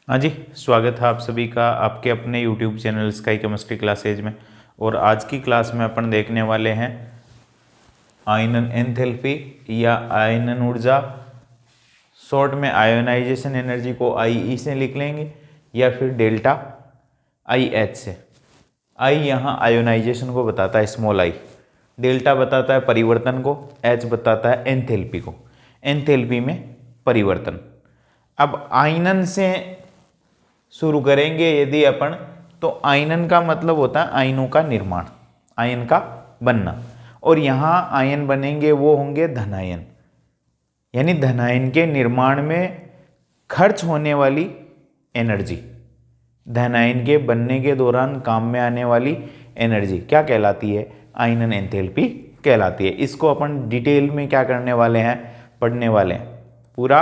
हाँ जी, स्वागत है आप सभी का आपके अपने YouTube channel sky chemistry classes में। और आज की क्लास में अपन देखने वाले हैं आयनन एंथैल्पी या आयनन ऊर्जा। शॉर्ट में आयोनाइजेशन एनर्जी को IE से लिख लेंगे या फिर डेल्टा IH से। I यहाँ आयोनाइजेशन को बताता है, स्मॉल i। डेल्टा बताता है परिवर्तन को, H बताता है एंथैल्पी को, एंथैल्पी में परिवर्तन। अब आयनन से शुरू करेंगे यदि अपन, तो आयनन का मतलब होता है आयनों का निर्माण, आयन का बनना। और यहाँ आयन बनेंगे वो होंगे धनायन, यानी धनायन के निर्माण में खर्च होने वाली एनर्जी, धनायन के बनने के दौरान काम में आने वाली एनर्जी क्या कहलाती है? आयनन एंथैल्पी कहलाती है। इसको अपन डिटेल में क्या करने वाले हैं, पढ़ने वाले हैं, पूरा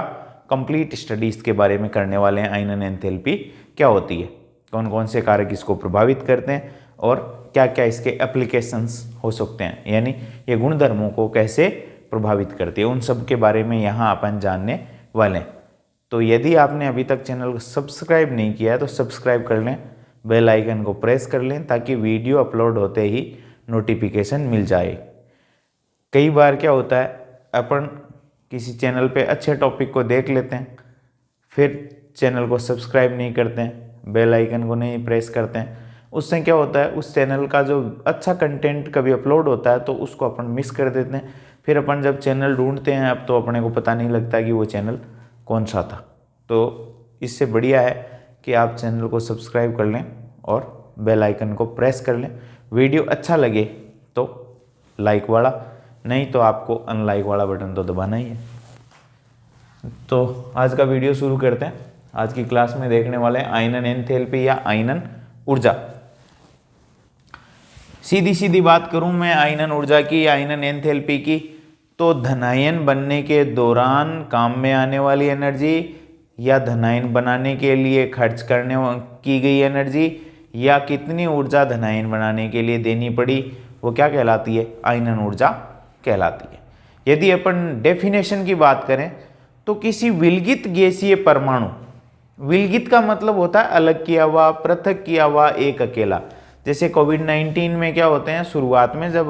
कंप्लीट स्टडीज के बारे में करने वाले हैं। आयनन एंथैल्पी क्या होती है, कौन कौन से कारक इसको प्रभावित करते हैं और क्या क्या इसके एप्लीकेशंस हो सकते हैं, यानी ये गुणधर्मों को कैसे प्रभावित करती है, उन सब के बारे में यहाँ अपन जानने वाले हैं। तो यदि आपने अभी तक चैनल को सब्सक्राइब नहीं किया है तो सब्सक्राइब कर लें, बेल आइकन को प्रेस कर लें ताकि वीडियो अपलोड होते ही नोटिफिकेशन मिल जाए। कई बार क्या होता है, अपन किसी चैनल पे अच्छे टॉपिक को देख लेते हैं, फिर चैनल को सब्सक्राइब नहीं करते हैं, बेल आइकन को नहीं प्रेस करते हैं। उससे क्या होता है, उस चैनल का जो अच्छा कंटेंट कभी अपलोड होता है तो उसको अपन मिस कर देते हैं। फिर अपन जब चैनल ढूंढते हैं अब तो अपने को पता नहीं लगता कि वो चैनल कौन सा था। तो इससे बढ़िया है कि आप चैनल को सब्सक्राइब कर लें और बेल आइकन को प्रेस कर लें। वीडियो अच्छा लगे तो लाइक वाला, नहीं तो आपको अनलाइक वाला बटन तो दबाना ही है। तो आज का वीडियो शुरू करते हैं। आज की क्लास में देखने वाले हैं आयनन एंथैल्पी या आयनन ऊर्जा। सीधी सीधी बात करूं मैं आयनन ऊर्जा की, आयनन एंथैल्पी की, तो धनायन बनने के दौरान काम में आने वाली एनर्जी या धनायन बनाने के लिए खर्च करने की गई एनर्जी या कितनी ऊर्जा धनायन बनाने के लिए देनी पड़ी, वो क्या कहलाती है? आयनन ऊर्जा कहलाती है। यदि अपन डेफिनेशन की बात करें तो किसी विलगित गैसीय परमाणु, विलगित का मतलब होता है अलग किया हुआ, पृथक किया हुआ, एक अकेला। जैसे कोविड-19 में क्या होते हैं, शुरुआत में जब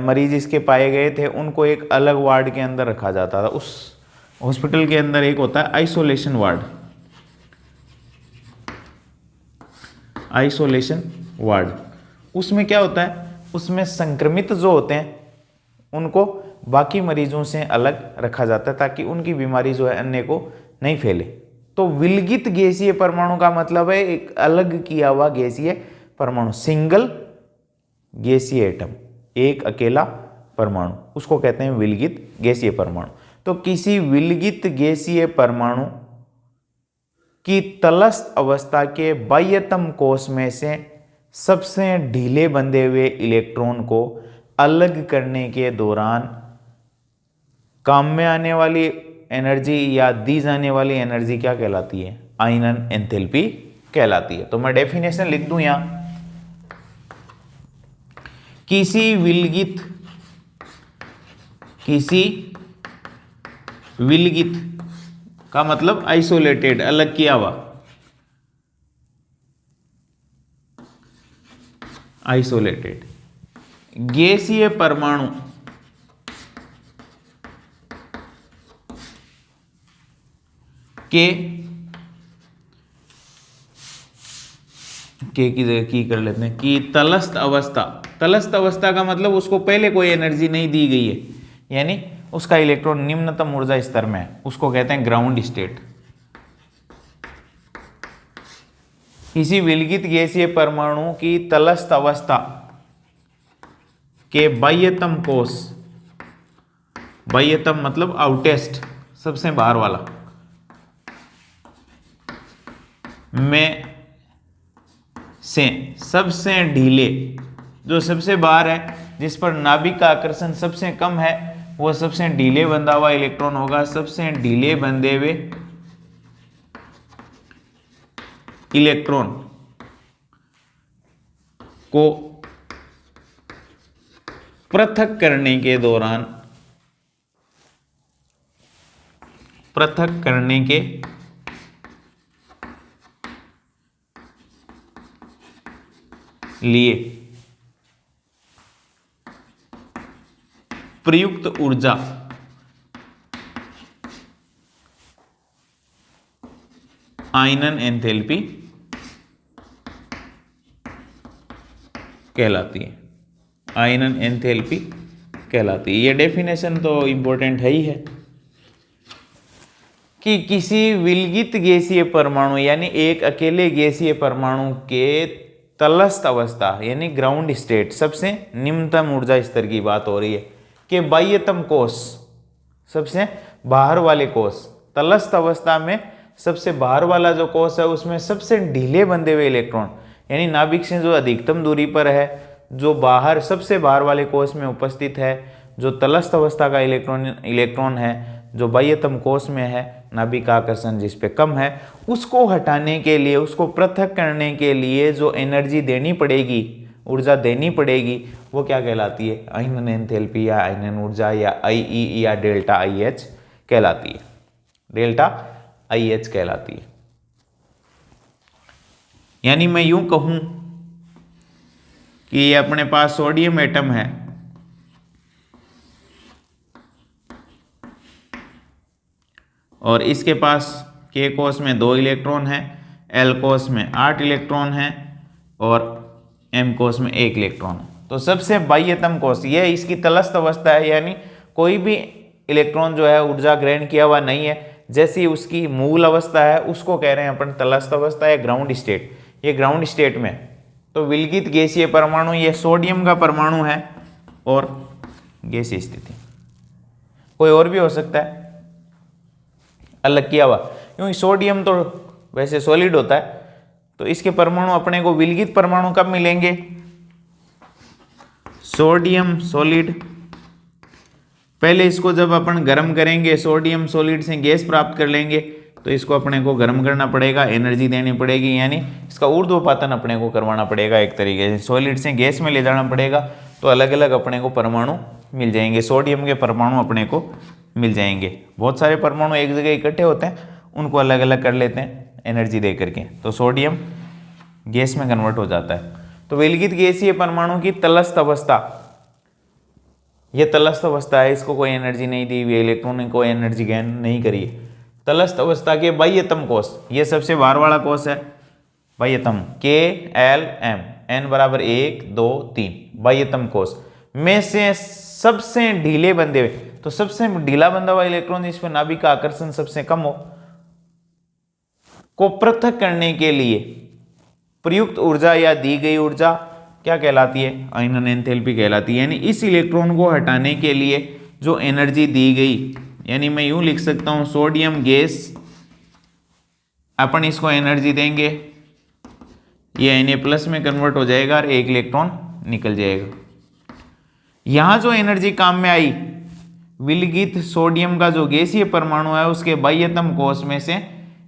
मरीज इसके पाए गए थे उनको एक अलग वार्ड के अंदर रखा जाता था। उस हॉस्पिटल के अंदर एक होता है आइसोलेशन वार्ड, आइसोलेशन वार्ड। उसमें क्या होता है, उसमें संक्रमित जो होते हैं उनको बाकी मरीजों से अलग रखा जाता है ताकि उनकी बीमारी जो है अन्य को नहीं फैले। तो विलगित गैसीय परमाणु का मतलब है एक अलग किया हुआ गैसीय परमाणु, सिंगल गैसीय एटम, एक अकेला परमाणु, उसको कहते हैं विलगित गैसीय परमाणु। तो किसी विलगित गैसीय परमाणु की तलस्थ अवस्था के बाह्यतम कोश में से सबसे ढीले बंधे हुए इलेक्ट्रॉन को अलग करने के दौरान काम में आने वाली एनर्जी या दी जाने वाली एनर्जी क्या कहलाती है? आयनन एंथैल्पी कहलाती है। तो मैं डेफिनेशन लिख दूं यहां, किसी विलगित का मतलब आइसोलेटेड, अलग किया हुआ, आइसोलेटेड गैसीय परमाणु के की जगह की कर लेते हैं कि तलस्थ अवस्था, तलस्थ अवस्था का मतलब उसको पहले कोई एनर्जी नहीं दी गई है, यानी उसका इलेक्ट्रॉन निम्नतम ऊर्जा स्तर में है, उसको कहते हैं ग्राउंड स्टेट। किसी विलगित गैसीय परमाणु की तलस्थ अवस्था के बाह्यतम कोश, बाह्यतम मतलब आउटेस्ट, सबसे बाहर वाला, में से सबसे ढीले, जो सबसे बाहर है, जिस पर नाभिक का आकर्षण सबसे कम है, वो सबसे ढीले बंधा हुआ इलेक्ट्रॉन होगा। सबसे ढीले बंधे हुए इलेक्ट्रॉन को पृथक करने के दौरान, पृथक करने के लिए प्रयुक्त ऊर्जा आयनन एंथैल्पी कहलाती है। आयनन एंथैल्पी कहलाती है। ये डेफिनेशन तो इंपॉर्टेंट है ही है कि किसी विलगित गैसीय परमाणु यानी एक अकेले गैसीय परमाणु के तलस्थ अवस्था यानी ग्राउंड स्टेट, सबसे निम्नतम ऊर्जा स्तर की बात हो रही है कि बाह्यतम कोश, सबसे बाहर वाले कोश, तलस्थ अवस्था में सबसे बाहर वाला जो कोश है उसमें सबसे ढीले बंधे हुए इलेक्ट्रॉन यानी नाभिक से जो अधिकतम दूरी पर है, जो बाहर सबसे बाहर वाले कोश में उपस्थित है, जो तलस्थ अवस्था का इलेक्ट्रॉन है, जो बाह्यतम कोश में है, नाभिक का आकर्षण जिस पे कम है, उसको हटाने के लिए, उसको पृथक करने के लिए जो एनर्जी देनी पड़ेगी, ऊर्जा देनी पड़ेगी, वो क्या कहलाती है? आयनन एंथैल्पी या आयनन ऊर्जा या IE या डेल्टा IH कहलाती है। डेल्टा IH कहलाती है। यानी मैं यूं कहूं कि ये अपने पास सोडियम एटम है और इसके पास K कोश में 2 इलेक्ट्रॉन है, L कोश में 8 इलेक्ट्रॉन है और M कोश में 1 इलेक्ट्रॉन है। तो सबसे बाह्यतम कोश ये इसकी तलस्थ अवस्था है, यानी कोई भी इलेक्ट्रॉन जो है ऊर्जा ग्रहण किया हुआ नहीं है। जैसी उसकी मूल अवस्था है उसको कह रहे हैं अपन तलस्थ अवस्था या ग्राउंड स्टेट। ये ग्राउंड स्टेट में तो विलगित गैसीय परमाणु ये सोडियम का परमाणु है और गैसीय स्थिति कोई और भी हो सकता है अलग किया हुआ, क्योंकि सोडियम तो वैसे सॉलिड होता है। तो इसके परमाणु अपने को विलगित परमाणु कब मिलेंगे? सोडियम सॉलिड, पहले इसको जब अपन गर्म करेंगे, सोडियम सॉलिड से गैस प्राप्त कर लेंगे, तो इसको अपने को गर्म करना पड़ेगा, एनर्जी देनी पड़ेगी, यानी इसका ऊर्ध्वपातन अपने को करवाना पड़ेगा। एक तरीके से सॉलिड से गैस में ले जाना पड़ेगा, तो अलग अलग अपने को परमाणु मिल जाएंगे। सोडियम के परमाणु अपने को मिल जाएंगे। बहुत सारे परमाणु एक जगह इकट्ठे होते हैं, उनको अलग अलग कर लेते हैं एनर्जी दे करके, तो सोडियम गैस में कन्वर्ट हो जाता है। तो विलगित गैसीय परमाणु की तलस्थ अवस्था, ये तलस्थ अवस्था है, इसको कोई एनर्जी नहीं दी हुई, इलेक्ट्रॉन ने कोई एनर्जी गेन नहीं करी। तलस्थ अवस्था के बाह्यतम कोश, ये सबसे बाहर वाला कोश है बाह्यतम, KLM, N बराबर 1 2 3, बाह्यतम कोश में से सबसे ढीले बंधे हुए, तो सबसे ढीला बंधा हुआ इलेक्ट्रॉन जिस पर नाभिक का आकर्षण सबसे कम हो, को पृथक करने के लिए प्रयुक्त ऊर्जा या दी गई ऊर्जा क्या कहलाती है? आयनन एंथैल्पी कहलाती है। यानी इस इलेक्ट्रॉन को हटाने के लिए जो एनर्जी दी गई, यानी मैं यूं लिख सकता हूं सोडियम गैस, अपन इसको एनर्जी देंगे, ये Na+ में कन्वर्ट हो जाएगा और 1 इलेक्ट्रॉन निकल जाएगा। यहां जो एनर्जी काम में आई, विलगित सोडियम का जो गैसीय परमाणु है उसके बाह्यतम कोश में से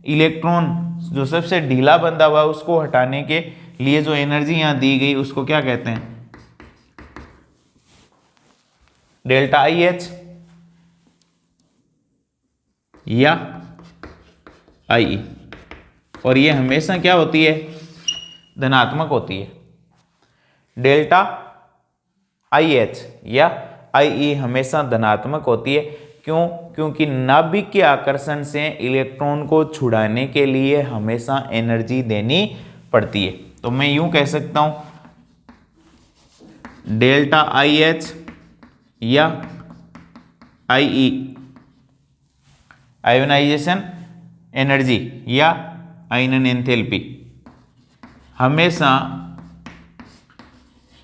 इलेक्ट्रॉन जो सबसे ढीला बंधा हुआ है उसको हटाने के लिए जो एनर्जी यहां दी गई उसको क्या कहते हैं? डेल्टा IH या IE, और ये हमेशा क्या होती है? धनात्मक होती है। डेल्टा IH या IE हमेशा धनात्मक होती है। क्यों? क्योंकि नाभिक के आकर्षण से इलेक्ट्रॉन को छुड़ाने के लिए हमेशा एनर्जी देनी पड़ती है। तो मैं यूं कह सकता हूं डेल्टा IH या IE, आयोनाइजेशन एनर्जी या आयनन एंथैल्पी हमेशा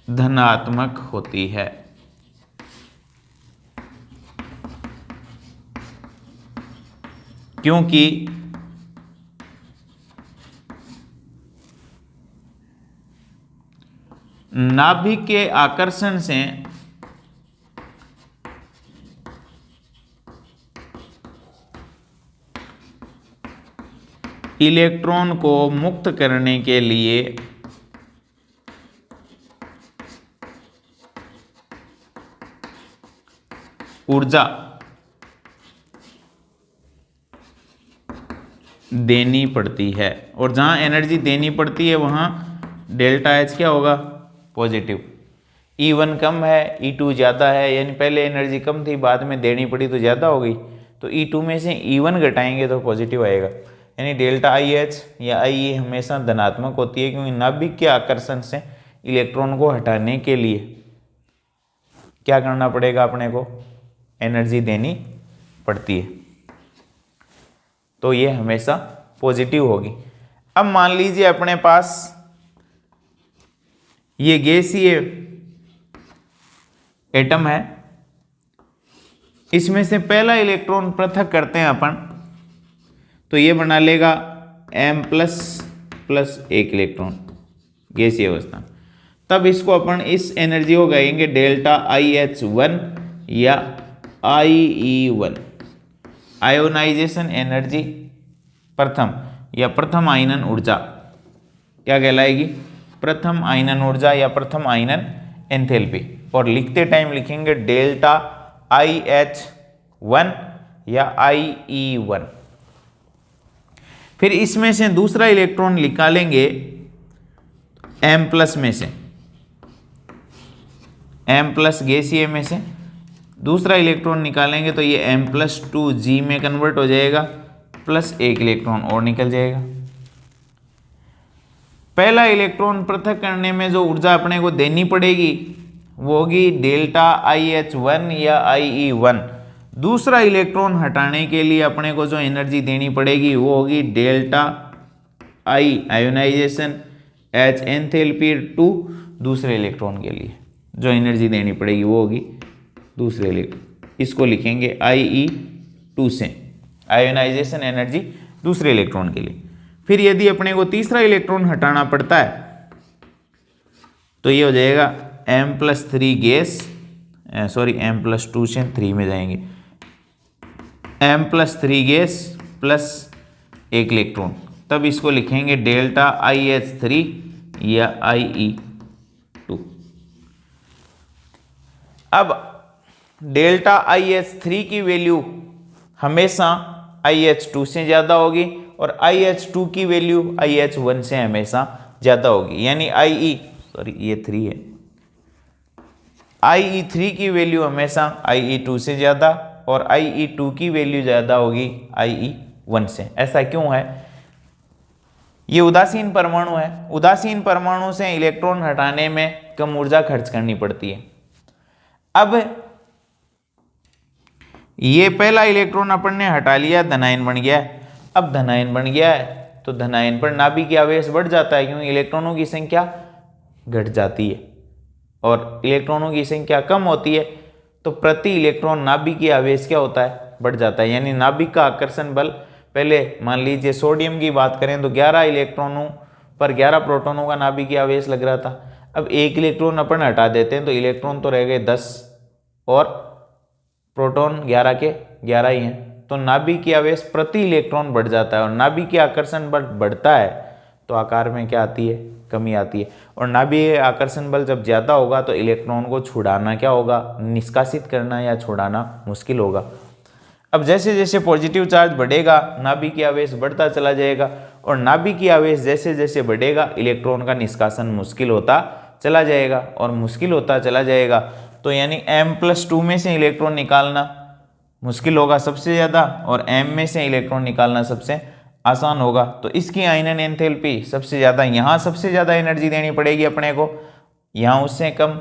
धनात्मक होती है। क्योंकि नाभिक के आकर्षण से इलेक्ट्रॉन को मुक्त करने के लिए ऊर्जा देनी पड़ती है, और जहां एनर्जी देनी पड़ती है वहां डेल्टा H क्या होगा? पॉजिटिव। E1 कम है, E2 ज़्यादा है, यानी पहले एनर्जी कम थी, बाद में देनी पड़ी तो ज़्यादा हो गई, तो E2 में से E1 घटाएंगे तो पॉजिटिव आएगा। यानी डेल्टा IH या IE हमेशा धनात्मक होती है, क्योंकि नाभिक के आकर्षण से इलेक्ट्रॉन को हटाने के लिए क्या करना पड़ेगा, अपने को एनर्जी देनी पड़ती है, तो ये हमेशा पॉजिटिव होगी। अब मान लीजिए अपने पास ये गैसीय एटम है, इसमें से पहला इलेक्ट्रॉन पृथक करते हैं अपन, तो ये बना लेगा M प्लस एक इलेक्ट्रॉन गैसीय अवस्था। तब इसको अपन इस एनर्जी को कहेंगे डेल्टा IH1 या IE1, आयोनाइजेशन एनर्जी प्रथम या प्रथम आयनन ऊर्जा क्या कहलाएगी, प्रथम आयनन ऊर्जा या प्रथम आयनन एंथैल्पी। और लिखते टाइम लिखेंगे डेल्टा IH1 या IE1। फिर इसमें से दूसरा इलेक्ट्रॉन निकालेंगे M प्लस में से, M प्लस गैसीय में से दूसरा इलेक्ट्रॉन निकालेंगे तो ये M+2G में कन्वर्ट हो जाएगा, प्लस एक इलेक्ट्रॉन और निकल जाएगा। पहला इलेक्ट्रॉन पृथक करने में जो ऊर्जा अपने को देनी पड़ेगी वो होगी डेल्टा IH1 या IE1। दूसरा इलेक्ट्रॉन हटाने के लिए अपने को जो एनर्जी देनी पड़ेगी वो होगी delta I ionisation H enthalpy two दूसरे इलेक्ट्रॉन के लिए जो एनर्जी देनी पड़ेगी वो होगी दूसरे इलेक्ट्रॉन, इसको लिखेंगे IE2 से, आयोनाइजेशन एनर्जी दूसरे इलेक्ट्रॉन के लिए। फिर यदि अपने को तीसरा इलेक्ट्रॉन हटाना पड़ता है तो ये हो जाएगा M+3 गैस, सॉरी M+2 से 3 में जाएंगे, M+3 गैस प्लस एक इलेक्ट्रॉन, तब इसको लिखेंगे डेल्टा IH3 या IE2। अब डेल्टा IH3 की वैल्यू हमेशा IH2 से ज़्यादा होगी और IH2 की वैल्यू IH1 से हमेशा ज़्यादा होगी, यानी ये 3 है, IE3 की वैल्यू हमेशा IE2 से ज़्यादा और IE2 की वैल्यू ज़्यादा होगी IE1 से। ऐसा क्यों है? ये उदासीन परमाणु है, उदासीन परमाणु से इलेक्ट्रॉन हटाने में कम ऊर्जा खर्च करनी पड़ती है। अब ये पहला इलेक्ट्रॉन अपन ने हटा लिया, धनायन बन गया है। अब धनायन बन गया है तो धनायन पर नाभिकीय आवेश बढ़ जाता है, क्योंकि इलेक्ट्रॉनों की संख्या घट जाती है और इलेक्ट्रॉनों की संख्या कम होती है तो प्रति इलेक्ट्रॉन नाभिकीय आवेश क्या होता है, बढ़ जाता है। यानी नाभिक का आकर्षण बल, पहले मान लीजिए सोडियम की बात करें तो 11 इलेक्ट्रॉनों पर 11 प्रोटॉनों का नाभिकीय आवेश लग रहा था। अब एक इलेक्ट्रॉन अपन हटा देते हैं तो इलेक्ट्रॉन तो रह गए 10 और प्रोटॉन 11 के 11 ही हैं, तो नाभिकीय आवेश प्रति इलेक्ट्रॉन बढ़ जाता है और नाभिकीय आकर्षण बल बढ़ता है तो आकार में क्या आती है, कमी आती है। और नाभिकीय आकर्षण बल जब ज़्यादा होगा तो इलेक्ट्रॉन को छुड़ाना क्या होगा, निष्कासित करना या छुड़ाना मुश्किल होगा। अब जैसे जैसे पॉजिटिव चार्ज बढ़ेगा नाभिकीय आवेश बढ़ता चला जाएगा और नाभिकीय आवेश जैसे जैसे बढ़ेगा इलेक्ट्रॉन का निष्कासन मुश्किल होता चला जाएगा और मुश्किल होता चला जाएगा, तो यानी M+2 में से इलेक्ट्रॉन निकालना मुश्किल होगा सबसे ज़्यादा और M में से इलेक्ट्रॉन निकालना सबसे आसान होगा। तो इसकी आयनन एंथैल्पी सबसे ज़्यादा, यहाँ सबसे ज़्यादा एनर्जी देनी पड़ेगी अपने को, यहाँ उससे कम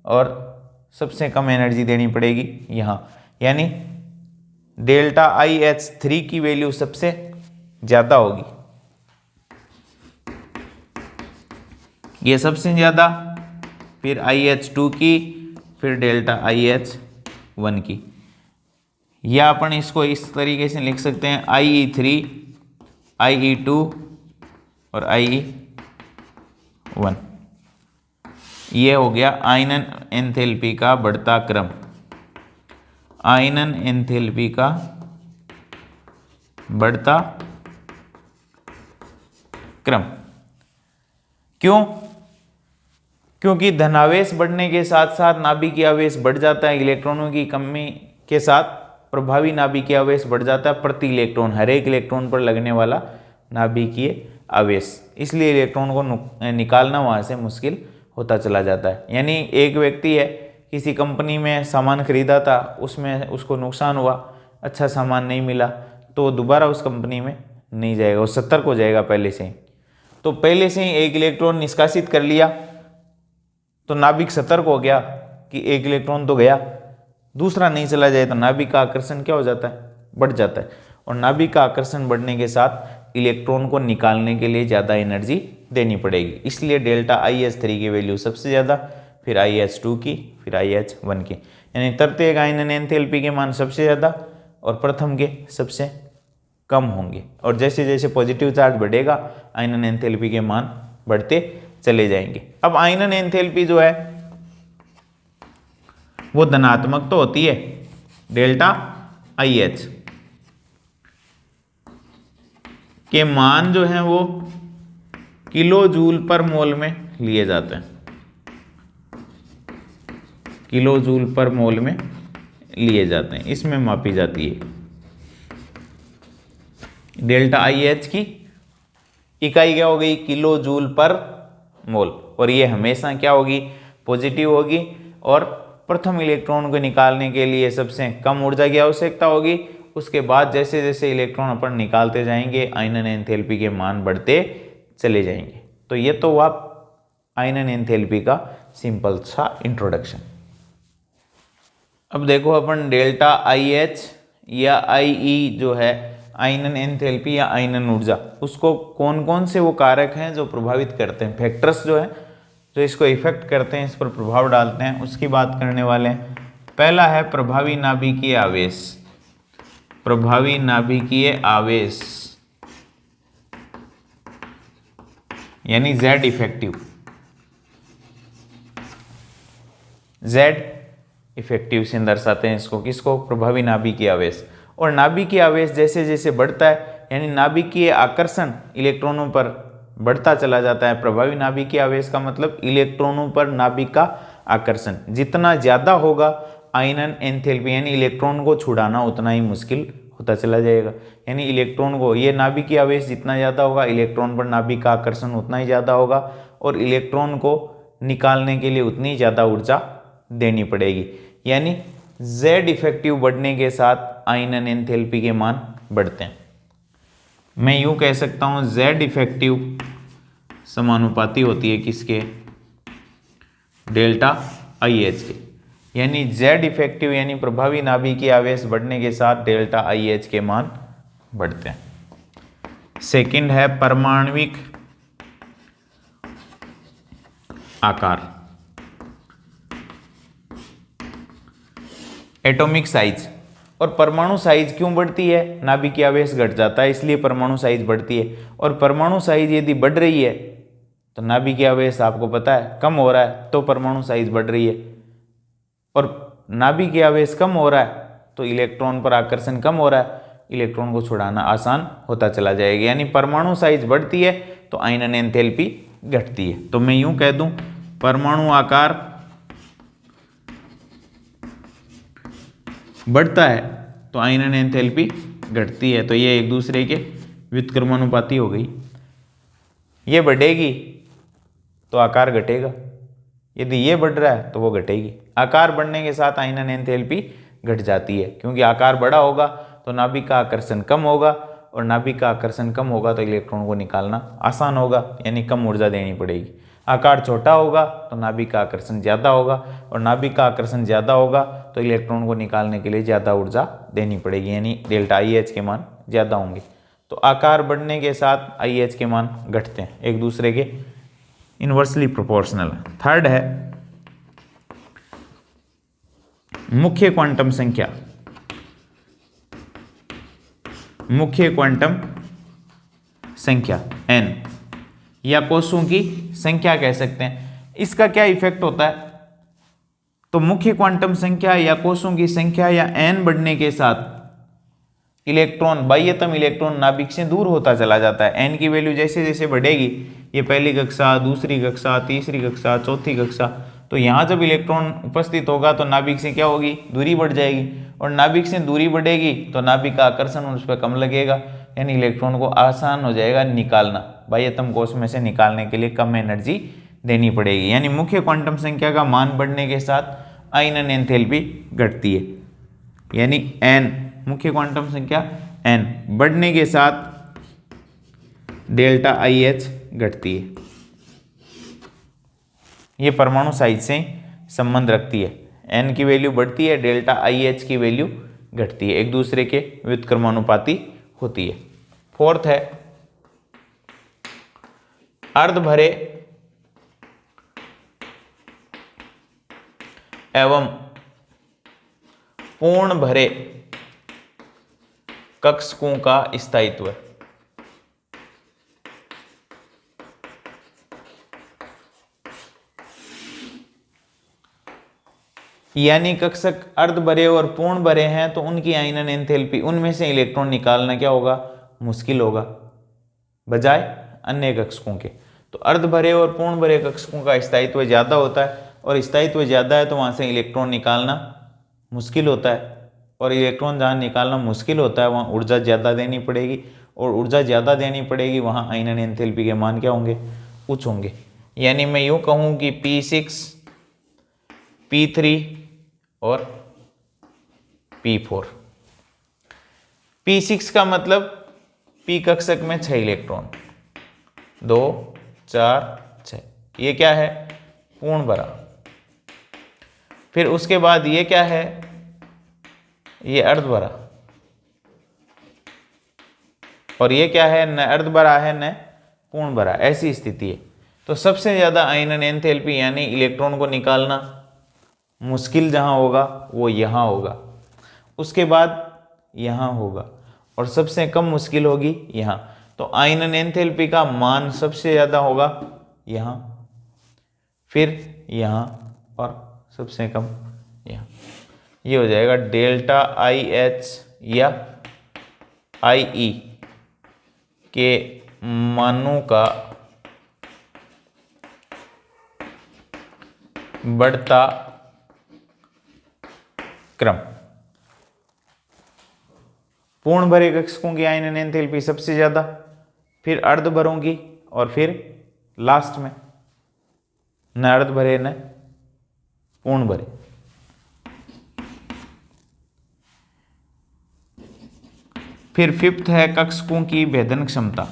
और सबसे कम एनर्जी देनी पड़ेगी यहाँ, यानी डेल्टा IH3 की वैल्यू सबसे ज़्यादा होगी, ये सबसे ज़्यादा, फिर IH2 की, फिर डेल्टा IH1 की। या अपन इसको इस तरीके से लिख सकते हैं IE3, IE2 और IE1। ये हो गया आयनन एंथैल्पी का बढ़ता क्रम, आयनन एंथैल्पी का बढ़ता क्रम। क्यों? क्योंकि धनावेश बढ़ने के साथ साथ नाभिकीय आवेश बढ़ जाता है, इलेक्ट्रॉनों की कमी के साथ प्रभावी नाभिकीय आवेश बढ़ जाता है प्रति इलेक्ट्रॉन, हर एक इलेक्ट्रॉन पर लगने वाला नाभिकीय आवेश, इसलिए इलेक्ट्रॉन को निकालना वहां से मुश्किल होता चला जाता है। यानी एक व्यक्ति है, किसी कंपनी में सामान खरीदा था, उसमें उसको नुकसान हुआ, अच्छा सामान नहीं मिला, तो दोबारा उस कंपनी में नहीं जाएगा, वो सतर्क हो जाएगा पहले से ही। तो पहले से ही एक इलेक्ट्रॉन निष्कासित कर लिया तो नाभिक सतर्क हो गया कि एक इलेक्ट्रॉन तो गया, दूसरा नहीं चला जाए तो नाभिक का आकर्षण क्या हो जाता है, बढ़ जाता है। और नाभिक का आकर्षण बढ़ने के साथ इलेक्ट्रॉन को निकालने के लिए ज़्यादा एनर्जी देनी पड़ेगी, इसलिए डेल्टा IH3 की वैल्यू सबसे ज़्यादा, फिर IH2 की, फिर IH1 की। यानी तृतीयक आयनन एंथैल्पी के मान सबसे ज़्यादा और प्रथम के सबसे कम होंगे। और जैसे जैसे पॉजिटिव चार्ज बढ़ेगा आयनन एंथैल्पी के मान बढ़ते चले जाएंगे। अब आयनन एंथैल्पी जो है वो धनात्मक तो होती है, डेल्टा IH के मान जो हैं वो किलो जूल पर मोल में लिए जाते हैं, किलो जूल पर मोल में लिए जाते हैं, इसमें मापी जाती है। डेल्टा IH की इकाई क्या हो गई, किलो जूल पर मोल, और ये हमेशा क्या होगी, पॉजिटिव होगी। और प्रथम इलेक्ट्रॉन को निकालने के लिए सबसे कम ऊर्जा की आवश्यकता होगी, उसके बाद जैसे जैसे इलेक्ट्रॉन अपन निकालते जाएंगे आयनन एंथैल्पी के मान बढ़ते चले जाएंगे। तो ये तो हुआ आयनन एंथैल्पी का सिंपल सा इंट्रोडक्शन। अब देखो अपन डेल्टा IH या IE जो है आयनन एंथैल्पी या आयनन ऊर्जा, उसको कौन कौन से वो कारक हैं जो प्रभावित करते हैं, फैक्टर्स जो है जो इसको इफेक्ट करते हैं, इस पर प्रभाव डालते हैं, उसकी बात करने वाले हैं। पहला है प्रभावी नाभिकीय आवेश, प्रभावी नाभिकीय आवेश यानी Z इफेक्टिव, Z इफेक्टिव से दर्शाते हैं इसको, किसको, प्रभावी नाभिकीय आवेश। और नाभिकीय आवेश जैसे जैसे बढ़ता है यानी नाभिकीय आकर्षण इलेक्ट्रॉनों पर बढ़ता चला जाता है। प्रभावी नाभिकीय आवेश का मतलब इलेक्ट्रॉनों पर नाभिक का आकर्षण जितना ज्यादा होगा आयनन एंथैल्पी यानी इलेक्ट्रॉन को छुड़ाना उतना ही मुश्किल होता चला जाएगा। यानी इलेक्ट्रॉन को, ये नाभिकीय आवेश जितना ज़्यादा होगा इलेक्ट्रॉन पर नाभिक का आकर्षण उतना ही ज़्यादा होगा और इलेक्ट्रॉन को निकालने के लिए उतनी ज़्यादा ऊर्जा देनी पड़ेगी। यानी Z इफेक्टिव बढ़ने के साथ आयनन एंथैल्पी के मान बढ़ते हैं। मैं यूँ कह सकता हूँ Z इफेक्टिव समानुपाती होती है किसके, डेल्टा IH के। यानी Z इफेक्टिव यानी प्रभावी नाभिकीय आवेश बढ़ने के साथ डेल्टा IH के मान बढ़ते हैं। सेकंड है परमाणविक आकार, एटॉमिक साइज। और परमाणु साइज क्यों बढ़ती है, नाभिकीय आवेश घट जाता है इसलिए परमाणु साइज बढ़ती है। और परमाणु साइज यदि बढ़ रही है तो नाभिकीय आवेश आपको पता है कम हो रहा है तो परमाणु साइज बढ़ रही है, और नाभिकीय आवेश कम हो रहा है तो इलेक्ट्रॉन पर आकर्षण कम हो रहा है, इलेक्ट्रॉन को छुड़ाना आसान होता चला जाएगा। यानी परमाणु साइज बढ़ती है तो आयनन एंथैल्पी घटती है। तो मैं यूं कह दूं परमाणु आकार बढ़ता है तो आयनन एंथैल्पी घटती है। तो ये एक दूसरे के व्युत्क्रमानुपाती हो गई। ये बढ़ेगी तो आकार घटेगा, यदि ये बढ़ रहा है तो वो घटेगी। आकार बढ़ने के साथ आयनन एंथैल्पी घट जाती है, क्योंकि आकार बड़ा होगा तो नाभिक का आकर्षण कम होगा, और नाभिक का आकर्षण कम होगा तो इलेक्ट्रॉन को निकालना आसान होगा, यानी कम ऊर्जा देनी पड़ेगी। आकार छोटा होगा तो नाभिक का आकर्षण ज़्यादा होगा, और नाभिक का आकर्षण ज़्यादा होगा तो इलेक्ट्रॉन को निकालने के लिए ज़्यादा ऊर्जा देनी पड़ेगी, यानी डेल्टा IH के मान ज़्यादा होंगे। तो आकार बढ़ने के साथ IH के मान घटते हैं, एक दूसरे के इनवर्सली प्रोपोर्शनल। थर्ड है मुख्य क्वांटम संख्या, मुख्य क्वांटम संख्या n या कोषों की संख्या कह सकते हैं। इसका क्या इफेक्ट होता है, तो मुख्य क्वांटम संख्या या कोषों की संख्या या n बढ़ने के साथ इलेक्ट्रॉन, बाह्यतम इलेक्ट्रॉन नाभिक से दूर होता चला जाता है। n की वैल्यू जैसे जैसे बढ़ेगी, ये पहली कक्षा, दूसरी कक्षा, तीसरी कक्षा, चौथी कक्षा, तो यहाँ जब इलेक्ट्रॉन उपस्थित होगा तो नाभिक से क्या होगी, दूरी बढ़ जाएगी, और नाभिक से दूरी बढ़ेगी तो नाभिक का आकर्षण उस पर कम लगेगा, यानी इलेक्ट्रॉन को आसान हो जाएगा निकालना, बाह्यतम कोष में से निकालने के लिए कम एनर्जी देनी पड़ेगी। यानी मुख्य क्वांटम संख्या का मान बढ़ने के साथ आयनन एंथैल्पी घटती है। यानी n मुख्य क्वांटम संख्या n बढ़ने के साथ डेल्टा IH घटती है। ये परमाणु साइज से संबंध रखती है। n की वैल्यू बढ़ती है, डेल्टा IH की वैल्यू घटती है, एक दूसरे के व्युत्क्रमानुपाती होती है। फोर्थ है अर्ध भरे एवं पूर्ण भरे कक्षकों का स्थायित्व। यानी कक्षक अर्ध भरे और पूर्ण भरे हैं तो उनकी आयनन एंथैल्पी, उनमें से इलेक्ट्रॉन निकालना क्या होगा, मुश्किल होगा बजाय अन्य कक्षकों के। तो अर्ध भरे और पूर्ण भरे कक्षकों का स्थायित्व ज़्यादा होता है, और स्थायित्व ज़्यादा है तो वहाँ से इलेक्ट्रॉन निकालना मुश्किल होता है, और इलेक्ट्रॉन जहाँ निकालना मुश्किल होता है वहाँ ऊर्जा ज़्यादा देनी पड़ेगी, और ऊर्जा ज़्यादा देनी पड़ेगी वहाँ आयनन एंथैल्पी के मान क्या होंगे, उच्च होंगे। यानी मैं यूँ कहूँ कि P6, P3 और P4। P6 का मतलब P कक्षक में 6 इलेक्ट्रॉन, 2 4 6, ये क्या है, पूर्ण भरा। फिर उसके बाद ये क्या है, ये अर्ध भरा, और ये क्या है, न अर्ध भरा है न पूर्ण भरा, ऐसी स्थिति है। तो सबसे ज़्यादा आयनन एंथैल्पी यानी इलेक्ट्रॉन को निकालना मुश्किल जहाँ होगा वो यहाँ होगा, उसके बाद यहाँ होगा, और सबसे कम मुश्किल होगी यहाँ। तो आयनन एंथैल्पी का मान सबसे ज़्यादा होगा यहाँ, फिर यहाँ, और सबसे कम यहाँ। ये हो जाएगा डेल्टा IH या IE के मानों का बढ़ता क्रम। पूर्ण भरे कक्षकों की आयनन एंथैल्पी सबसे ज्यादा, फिर अर्ध भरों की, और फिर लास्ट में न अर्ध भरे न पूर्ण भरे। फिर फिफ्थ है कक्षकों की भेदन क्षमता।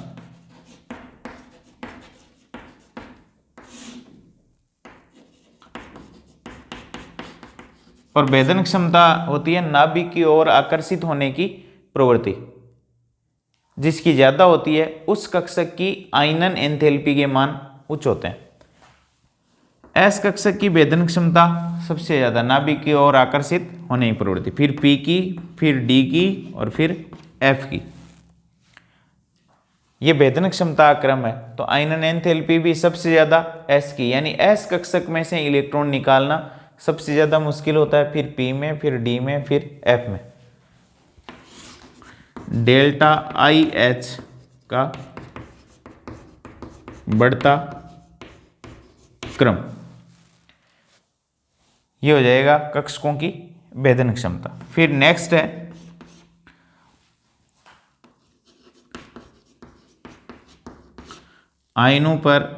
और भेदन क्षमता होती है नाभिक की ओर आकर्षित होने की प्रवृत्ति, जिसकी ज्यादा होती है उस कक्षक की आयनन एंथैल्पी के मान उच्च होते हैं। एस कक्षक की भेदन क्षमता सबसे ज्यादा, नाभिक की ओर आकर्षित होने की प्रवृत्ति, फिर P की, फिर D की, और फिर F की। ये भेदन क्षमता क्रम है। तो आयनन एंथैल्पी भी सबसे ज्यादा S की, यानी S कक्षक में से इलेक्ट्रॉन निकालना सबसे ज्यादा मुश्किल होता है, फिर P में, फिर D में, फिर F में। डेल्टा IH का बढ़ता क्रम, ये हो जाएगा कक्षकों की भेदन क्षमता। फिर नेक्स्ट है आयनों पर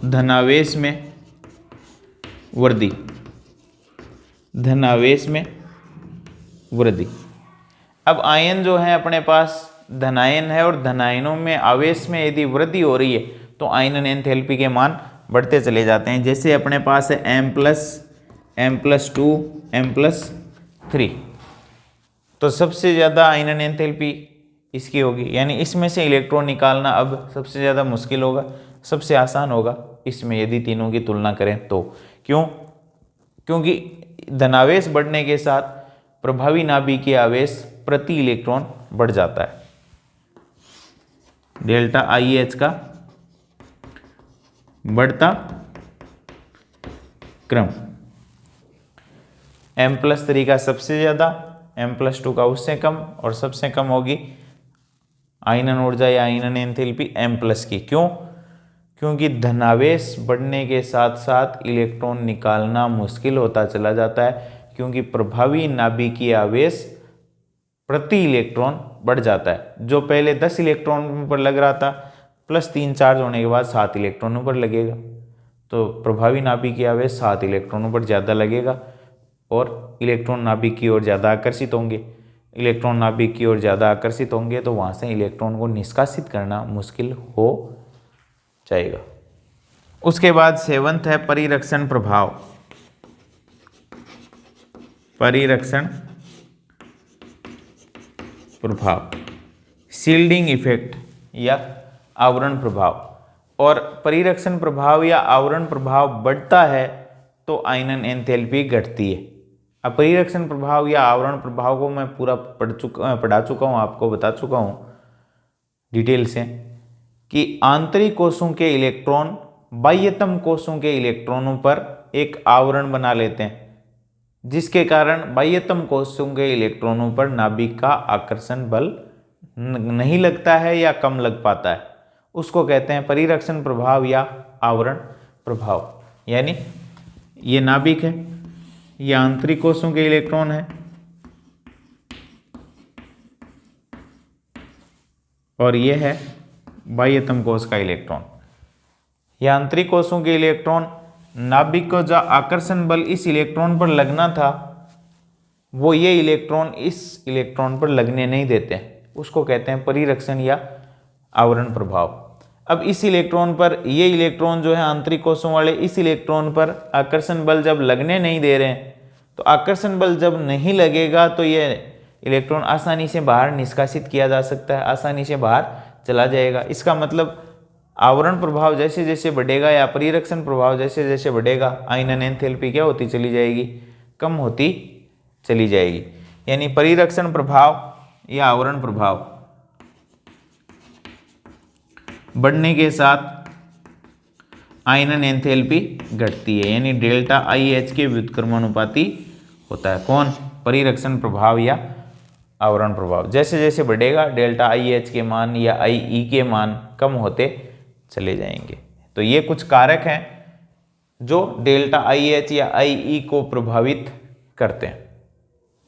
धनावेश में वृद्धि। धनावेश में वृद्धि। अब आयन जो है अपने पास धनायन है, और धनायनों में आवेश में यदि वृद्धि हो रही है तो आयनन एंथैल्पी के मान बढ़ते चले जाते हैं। जैसे अपने पास है M+2 M+3, तो सबसे ज़्यादा आयनन एंथैल्पी इसकी होगी, यानी इसमें से इलेक्ट्रॉन निकालना अब सबसे ज़्यादा मुश्किल होगा, सबसे आसान होगा इसमें यदि तीनों की तुलना करें तो। क्यों? क्योंकि धनावेश बढ़ने के साथ प्रभावी नाभिकीय आवेश प्रति इलेक्ट्रॉन बढ़ जाता है। डेल्टा IH का बढ़ता क्रम, M+3 का सबसे ज्यादा, M+2 का उससे कम, और सबसे कम होगी आयनन ऊर्जा या आयनन एंथैल्पी M+ की। क्यों? क्योंकि धनावेश बढ़ने के साथ साथ इलेक्ट्रॉन निकालना मुश्किल होता चला जाता है, क्योंकि प्रभावी नाभिकीय आवेश प्रति इलेक्ट्रॉन बढ़ जाता है। जो पहले 10 इलेक्ट्रॉन पर लग रहा था +3 चार्ज होने के बाद 7 इलेक्ट्रॉनों पर लगेगा। तो प्रभावी नाभिकीय आवेश 7 इलेक्ट्रॉनों पर ज़्यादा लगेगा और इलेक्ट्रॉन नाभिक की ओर ज़्यादा आकर्षित होंगे। इलेक्ट्रॉन नाभिक की ओर ज़्यादा आकर्षित होंगे तो वहाँ से इलेक्ट्रॉन को निष्कासित करना मुश्किल हो जाएगा। उसके बाद 7th है परिरक्षण प्रभाव। परिरक्षण प्रभाव, शील्डिंग इफेक्ट या आवरण प्रभाव। और परिरक्षण प्रभाव या आवरण प्रभाव बढ़ता है तो आयनन एंथैल्पी घटती है। अब परिरक्षण प्रभाव या आवरण प्रभाव को मैं पूरा पढ़ा चुका हूँ, आपको बता चुका हूँ डिटेल से कि आंतरिक कोशों के इलेक्ट्रॉन बाह्यतम कोशों के इलेक्ट्रॉनों पर एक आवरण बना लेते हैं, जिसके कारण बाह्यतम कोशों के इलेक्ट्रॉनों पर नाभिक का आकर्षण बल नहीं लगता है या कम लग पाता है। उसको कहते हैं परिरक्षण प्रभाव या आवरण प्रभाव। यानी ये नाभिक है, ये आंतरिक कोशों के इलेक्ट्रॉन है और ये है बाह्यतम कोश का इलेक्ट्रॉन। ये आंतरिक कोशों के इलेक्ट्रॉन, नाभिक को जो आकर्षण बल इस इलेक्ट्रॉन पर लगना था वो ये इलेक्ट्रॉन इस इलेक्ट्रॉन पर लगने नहीं देते, उसको कहते हैं परिरक्षण या आवरण प्रभाव। अब इस इलेक्ट्रॉन पर, ये इलेक्ट्रॉन जो है आंतरिक कोशों वाले, इस इलेक्ट्रॉन पर आकर्षण बल जब लगने नहीं दे रहे हैं, तो आकर्षण बल जब नहीं लगेगा तो ये इलेक्ट्रॉन आसानी से बाहर निष्कासित किया जा सकता है, आसानी से बाहर चला जाएगा। इसका मतलब आवरण प्रभाव जैसे जैसे बढ़ेगा या परिरक्षण प्रभाव जैसे जैसे बढ़ेगा, आयनन एंथैल्पी क्या होती चली जाएगी, कम होती चली जाएगी। यानी परिरक्षण प्रभाव या आवरण प्रभाव बढ़ने के साथ आयनन एंथैल्पी घटती है, यानी डेल्टा IH के व्युत्क्रमानुपाती होता है। कौन? परिरक्षण प्रभाव या आवरण प्रभाव। जैसे जैसे बढ़ेगा डेल्टा IH के मान या IE के मान कम होते चले जाएंगे। तो ये कुछ कारक हैं जो डेल्टा IH या IE को प्रभावित करते हैं,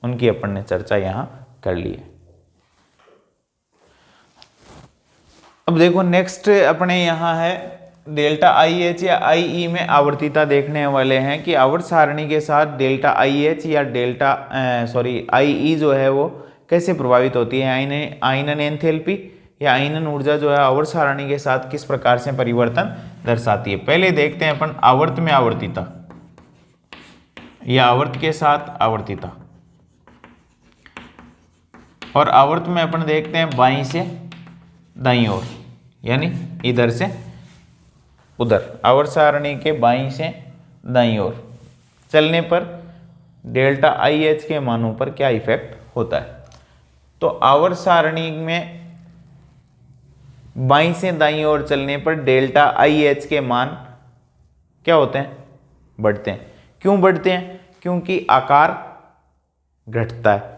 उनकी अपन ने चर्चा यहाँ कर ली है। अब देखो नेक्स्ट अपने यहाँ है डेल्टा IH या IE में आवर्तीता देखने वाले हैं कि आवर्त सारणी के साथ डेल्टा IH या IE जो है वो कैसे प्रभावित होती है। आयनन एंथैल्पी या आयनन ऊर्जा जो है आवर्त सारणी के साथ किस प्रकार से परिवर्तन दर्शाती है। पहले देखते हैं अपन आवर्त में आवर्तीता या आवर्त के साथ आवर्तीता। और आवर्त में अपन देखते हैं बाईं से दाईं ओर, यानी इधर से उधर, आवर्त सारणी के बाईं से दाईं ओर चलने पर डेल्टा IH के मानों पर क्या इफेक्ट होता है। तो आवर्त सारणी में बाईं से दाईं ओर चलने पर डेल्टा IH के मान क्या होते हैं, बढ़ते हैं। क्यों बढ़ते हैं? क्योंकि आकार घटता है।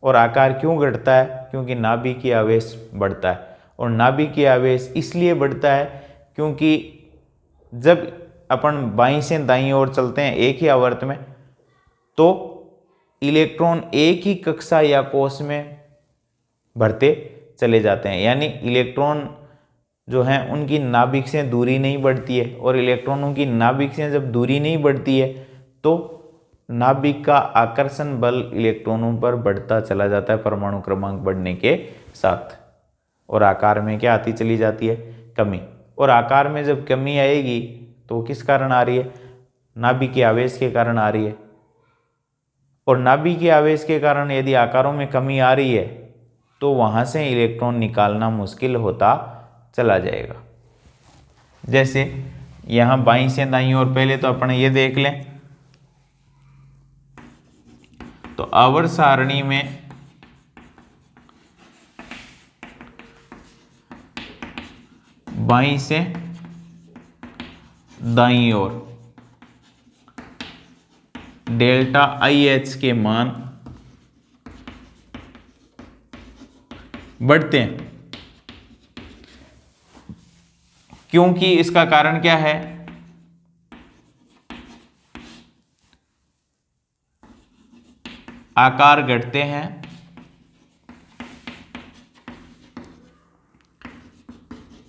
और आकार क्यों घटता है? क्योंकि नाभिकीय आवेश बढ़ता है। और नाभिकीय आवेश इसलिए बढ़ता है क्योंकि जब अपन बाईं से दाईं ओर चलते हैं एक ही आवर्त में, तो इलेक्ट्रॉन एक ही कक्षा या कोश में बढ़ते चले जाते हैं। यानी इलेक्ट्रॉन जो हैं उनकी नाभिक से दूरी नहीं बढ़ती है, और इलेक्ट्रॉनों की नाभिक से जब दूरी नहीं बढ़ती है तो नाभिक का आकर्षण बल इलेक्ट्रॉनों पर बढ़ता चला जाता है परमाणु क्रमांक बढ़ने के साथ। और आकार में क्या आती चली जाती है? कमी। और आकार में जब कमी आएगी तो किस कारण आ रही है? नाभिकीय आवेश के कारण आ रही है। और नाभिकीय आवेश के कारण यदि आकारों में कमी आ रही है तो वहाँ से इलेक्ट्रॉन निकालना मुश्किल होता चला जाएगा। जैसे यहाँ बाईं से दाईं ओर, पहले तो अपन ये देख लें, तो आवर्त सारणी में बाईं से दाईं ओर डेल्टा IH के मान बढ़ते हैं। क्योंकि इसका कारण क्या है? आकार घटते हैं